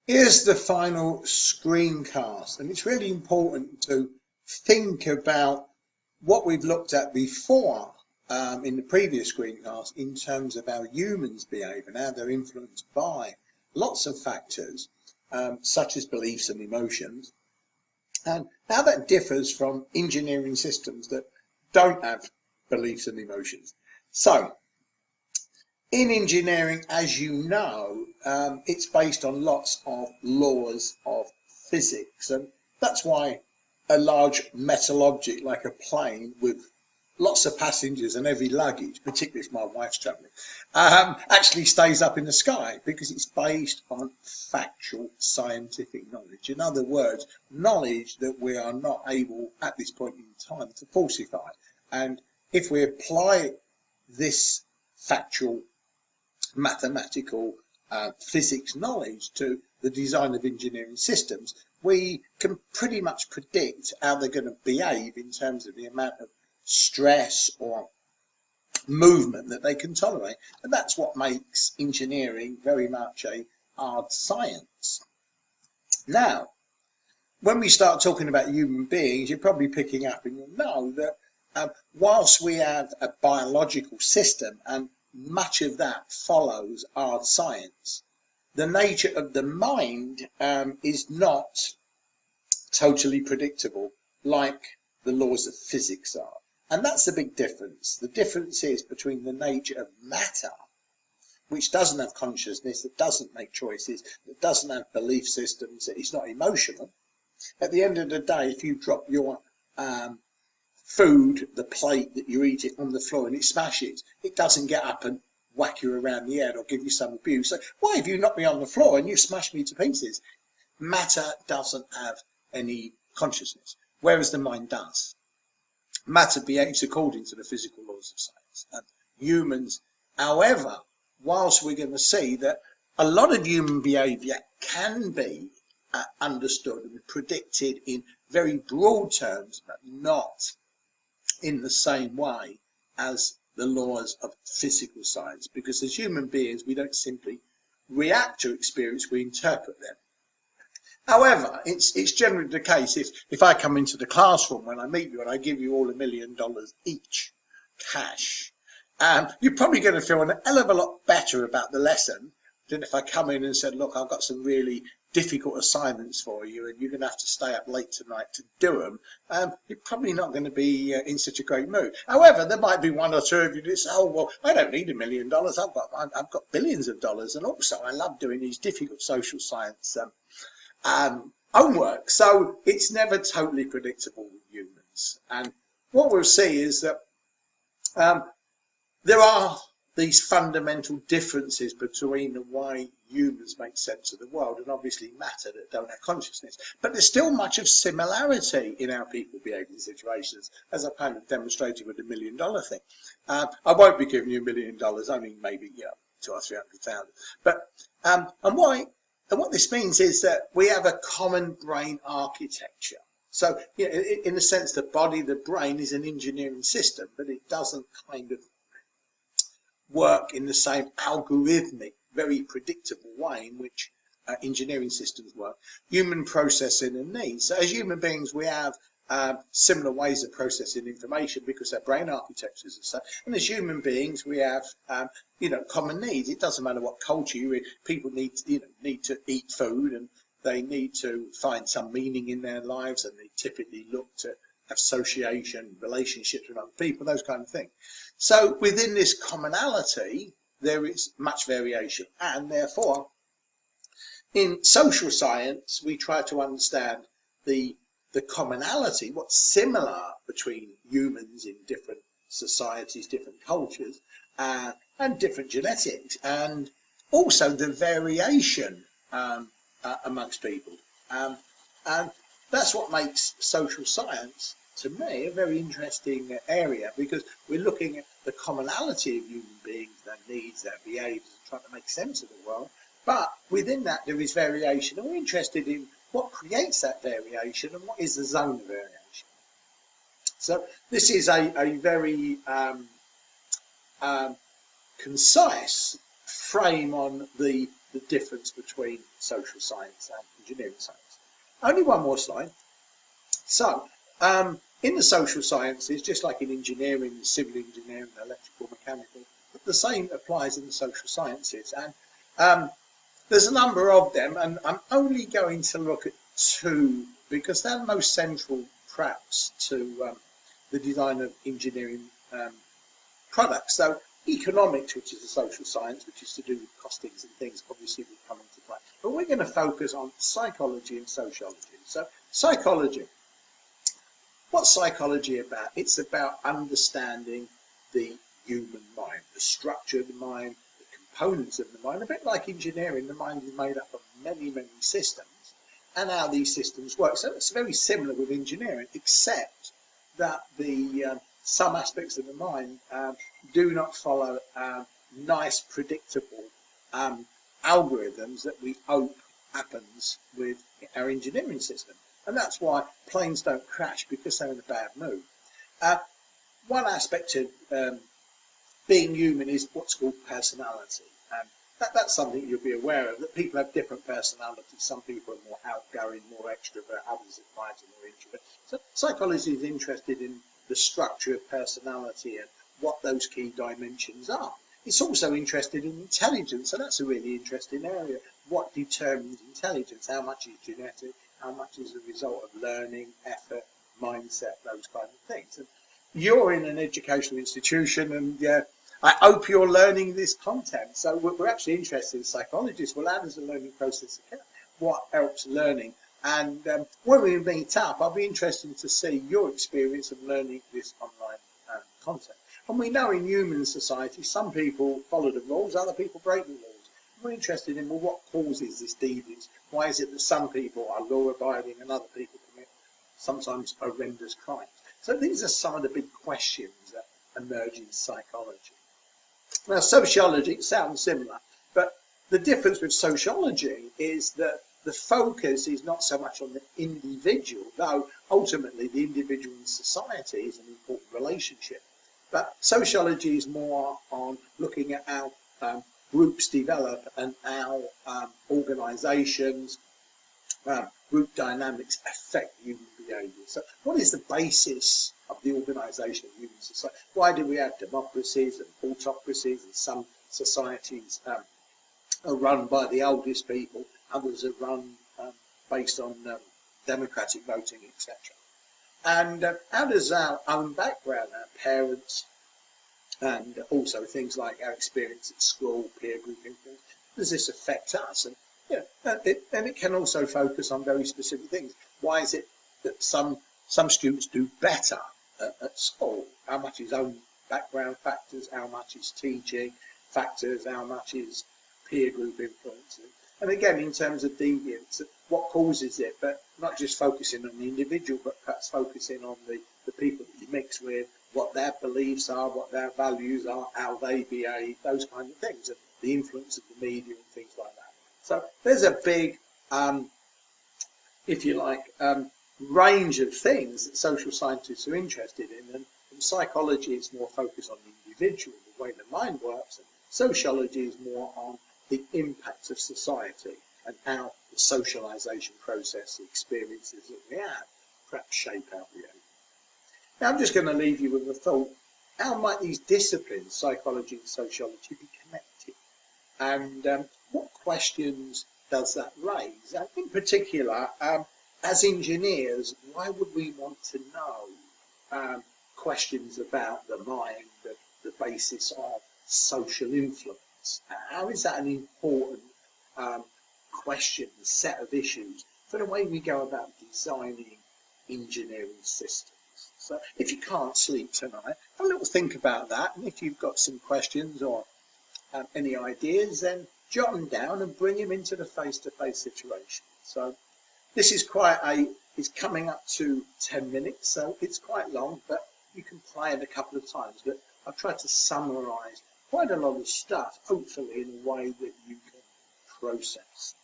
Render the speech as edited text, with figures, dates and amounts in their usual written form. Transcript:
Here's the final screencast, and it's really important to think about what we've looked at before in the previous screencast in terms of how humans behave and how they're influenced by lots of factors, such as beliefs and emotions, and how that differs from engineering systems that don't have beliefs and emotions. So, in engineering, as you know, it's based on lots of laws of physics, and that's why a large metal object like a plane with lots of passengers and heavy luggage, particularly if my wife's travelling, actually stays up in the sky because it's based on factual scientific knowledge. In other words, knowledge that we are not able at this point in time to falsify. And if we apply this factual mathematical physics knowledge to the design of engineering systems, we can pretty much predict how they're going to behave in terms of the amount of stress or movement that they can tolerate. And that's what makes engineering very much a hard science. Now, when we start talking about human beings, you're probably picking up and you'll know that whilst we have a biological system and much of that follows hard science, the nature of the mind is not totally predictable like the laws of physics are. And that's the big difference. The difference is between the nature of matter, which doesn't have consciousness, that doesn't make choices, that doesn't have belief systems, that is not emotional. At the end of the day, if you drop your food, the plate that you eat it on the floor and it smashes, it doesn't get up and whack you around the head or give you some abuse. So why have you knocked me on the floor and you smashed me to pieces? Matter doesn't have any consciousness, whereas the mind does. Matter behaves according to the physical laws of science. And humans, however, whilst we're going to see that a lot of human behaviour can be understood and predicted in very broad terms, but not in the same way as the laws of physical science, because as human beings we don't simply react to experience, we interpret them. However, it's generally the case if I come into the classroom when I meet you and I give you all $1 million each cash, you're probably going to feel a hell of a lot better about the lesson than if I come in and said, look, I've got some really difficult assignments for you and you're going to have to stay up late tonight to do them. You're probably not going to be in such a great mood. However, there might be one or two of you that say, oh, well, I don't need $1 million. I've got billions of dollars. And also I love doing these difficult social science homework. So it's never totally predictable with humans. And what we'll see is that there are these fundamental differences between the way humans make sense of the world and obviously matter that don't have consciousness. But there's still much of similarity in how people behave in situations, as I kind of demonstrated with the $1 million thing. I won't be giving you $1 million, only maybe 200,000 or 300,000. But and what this means is that we have a common brain architecture. So in the sense the body, the brain is an engineering system, but it doesn't kind of work in the same algorithmic, very predictable way in which engineering systems work. Human processing and needs. So as human beings, we have similar ways of processing information because their brain architectures are so. And as human beings, we have common needs. It doesn't matter what culture you're in. People need to eat food and they need to find some meaning in their lives, and they typically look to have association, relationships with other people, those kind of things. So within this commonality, there is much variation, and therefore in social science we try to understand the commonality, what's similar between humans in different societies, different cultures, and different genetics, and also the variation amongst people. And that's what makes social science, to me, a very interesting area, because we're looking at the commonality of human beings, their needs, their behaviours, and trying to make sense of the world. But within that, there is variation, and we're interested in what creates that variation and what is the zone of variation. So this is a very concise frame on the the difference between social science and engineering science. Only one more slide. So, in the social sciences, just like in engineering, civil engineering, electrical, mechanical, the same applies in the social sciences. And there's a number of them, and I'm only going to look at two because they're most central, perhaps, to the design of engineering products. So economics, which is a social science, which is to do with costings and things, obviously will come into play. But we're going to focus on psychology and sociology. So psychology. What's psychology about? It's about understanding the human mind, the structure of the mind, the components of the mind. A bit like engineering, the mind is made up of many, many systems and how these systems work. So it's very similar with engineering, except that the some aspects of the mind do not follow nice, predictable algorithms that we hope happens with our engineering system. And that's why planes don't crash, because they're in a bad mood. One aspect of being human is what's called personality. And that's something you'll be aware of, that people have different personalities. Some people are more outgoing, more extrovert, others are quieter, more introvert. So psychology is interested in the structure of personality and what those key dimensions are. It's also interested in intelligence, and that's a really interesting area. What determines intelligence? How much is genetic? How much is a result of learning, effort, mindset, those kind of things? And you're in an educational institution, and I hope you're learning this content. So we're actually interested in psychologists. Well, how does the learning process occur? What helps learning? And when we meet up, I'll be interested to see your experience of learning this online content. And we know in human society, some people follow the rules, other people break the rules. We're interested in, well, what causes this deviance? Why is it that some people are law-abiding and other people commit sometimes horrendous crimes? So these are some of the big questions that emerge in psychology. Now, sociology sounds similar, but the difference with sociology is that the focus is not so much on the individual, though ultimately the individual in society is an important relationship. But sociology is more on looking at how groups develop and how organisations, group dynamics affect human behaviour. So what is the basis of the organisation of human society? Why do we have democracies and autocracies, and some societies are run by the oldest people, others are run based on democratic voting, etc. And how does our own background, our parents, and also things like our experience at school, peer group influence, does this affect us? And it can also focus on very specific things. Why is it that some students do better at school? How much is own background factors? How much is teaching factors? How much is peer group influence? And again, in terms of deviance, what causes it? But not just focusing on the individual, but perhaps focusing on the people that you mix with, what their beliefs are, what their values are, how they behave, those kind of things, and the influence of the media and things like that. So there's a big, if you like, range of things that social scientists are interested in, and psychology is more focused on the individual, the way the mind works, and sociology is more on the impact of society and how the socialization process, the experiences that we have, perhaps shape our behavior. Now I'm just going to leave you with a thought. How might these disciplines, psychology and sociology, be connected? And what questions does that raise? And in particular, as engineers, why would we want to know questions about the mind, the basis of social influence? How is that an important question, set of issues for the way we go about designing engineering systems? So if you can't sleep tonight, have a little think about that. And if you've got some questions or any ideas, then jot them down and bring them into the face-to-face situation. So this is it's coming up to 10 minutes, so it's quite long, but you can play it a couple of times. But I've tried to summarise quite a lot of stuff, hopefully in a way that you can process.